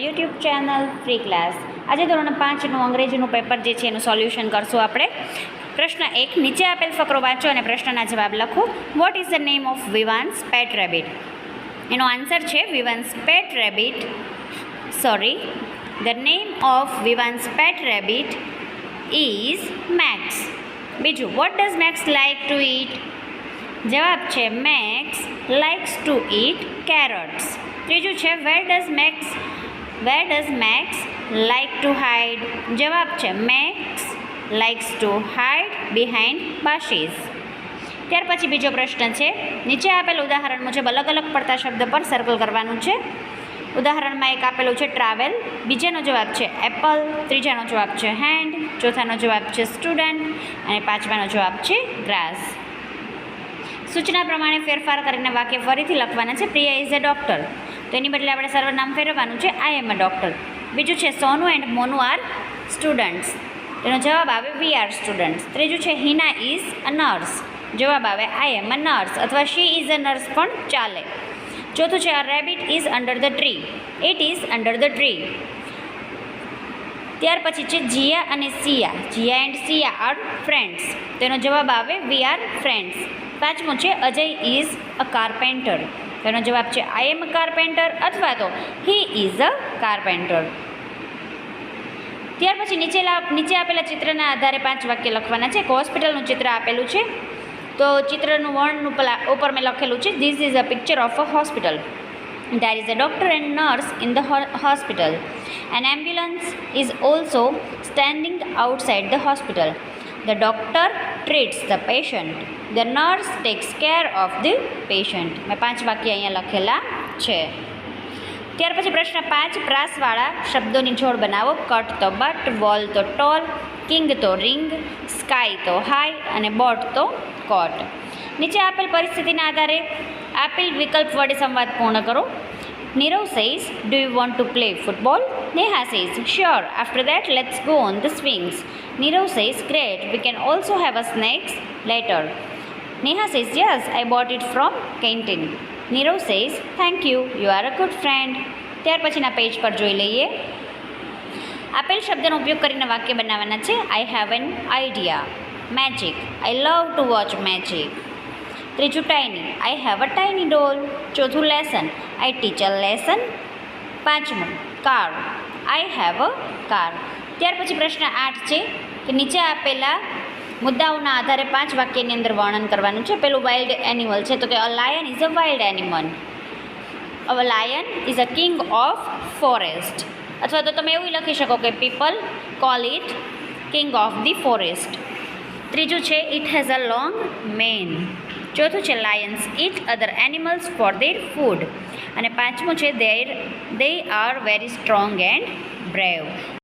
YouTube channel free class. આજે ધોરણ 5નું અંગ્રેજીનું paper જે છે એનું સોલ્યુશન કરશું આપણે. પ્રશ્ન 1, નીચે આપેલ ફકરો વાંચો અને પ્રશ્નના જવાબ લખો. What is the name of Vivaan's pet rabbit? એનો આન્સર છે Vivaan's pet rabbit. The name of Vivaan's pet rabbit is Max. બીજું, what does Max like to eat? જવાબ છે Max likes to eat carrots. ત્રીજું છે where does Max like to hide? જવાબ છે Max likes to hide behind bushes. ત્યાર પછી બીજો પ્રશ્ન છે, નીચે આપેલ ઉદાહરણ મુજબ અલગ અલગ પડતા શબ્દ પર સર્કલ કરવાનું છે. ઉદાહરણમાં એક આપેલું છે ટ્રાવેલ, બીજાનો જવાબ છે એપલ, ત્રીજાનો જવાબ છે હેન્ડ, ચોથાનો જવાબ છે સ્ટુડન્ટ અને પાંચમાનો જવાબ છે ગ્રાસ. સૂચના પ્રમાણે ફેરફાર કરીને વાક્ય ફરીથી લખવાના છે. પ્રિયા ઇઝ અ ડૉક્ટર, તો એની બદલે આપણે સર્વનામ ફેરવવાનું છે આઈ એમ અ ડૉક્ટર. બીજું છે સોનુ એન્ડ મોનુ આર સ્ટુડન્ટ્સ, તેનો જવાબ આવે વી આર સ્ટુડન્ટ્સ. ત્રીજું છે હિના ઇઝ અ નર્સ, જવાબ આવે આઈ એમ અ નર્સ અથવા શી ઇઝ અ નર્સ પણ ચાલે. ચોથું છે a rabbit is under the tree, it is under the tree. ત્યાર પછી છે જીયા અને Jiya and Siya are friends, તેનો જવાબ આવે વી આર ફ્રેન્ડ્સ. પાંચમું છે અજય ઇઝ અ કાર્પેન્ટર, તેનો જવાબ છે આઈ એમ અ કાર્પેન્ટર અથવા તો હી ઇઝ અ કાર્પેન્ટર. ત્યાર પછી નીચે આપેલા ચિત્રના આધારે 5 વાક્ય લખવાના છે. એક હોસ્પિટલનું ચિત્ર આપેલું છે, તો ચિત્રનું વર્ણનું ઉપર મેં લખેલું છે this is a picture of a hospital. There is a doctor and nurse in the hospital. An ambulance is also standing outside the hospital. The doctor treats the patient. The nurse takes care of the patient. મેં 5 વાક્ય અહીંયા લખેલા છે. ત્યાર પછી પ્રશ્ન 5, પ્રાસવાળા શબ્દોની જોડ બનાવો. કટ તો બટ, વોલ તો ટોલ, કિંગ તો રિંગ, સ્કાય તો હાઈ અને બોટ તો કોટ. નીચે આપેલ પરિસ્થિતિના આધારે આપેલ વિકલ્પ વડે સંવાદ પૂર્ણ કરો. Nirav says, do you want to play football? Neha says, sure, after that let's go on the swings. Nirav says, great, we can also have a snacks letter. Neha says, yes, I bought it from canteen. Nirav says, thank you, you are a good friend. ત્યાર પછીના page પર જોઈ લઈએ. આપેલ શબ્દનો ઉપયોગ કરીને વાક્ય બનાવવાના છે. I have an idea. Magic, I love to watch magic. ત્રીજું tiny, I have a tiny doll. ચોથું lesson, I teach a lesson. પાંચમું car, I have a car. ત્યાર પછી પ્રશ્ન 8 છે કે નીચે આપેલા મુદ્દાઓના આધારે 5 વાક્યની અંદર વર્ણન કરવાનું છે. પેલું વાઇલ્ડ એનિમલ છે, તો કે a lion is a wild animal. A lion is a king of forest, અથવા તો તમે એવું લખી શકો કે people call it king of the forest. ત્રીજું છે it has a long mane. ચોથું છે lions eat other animals for their food. અને પાંચમું છે they are very strong and brave.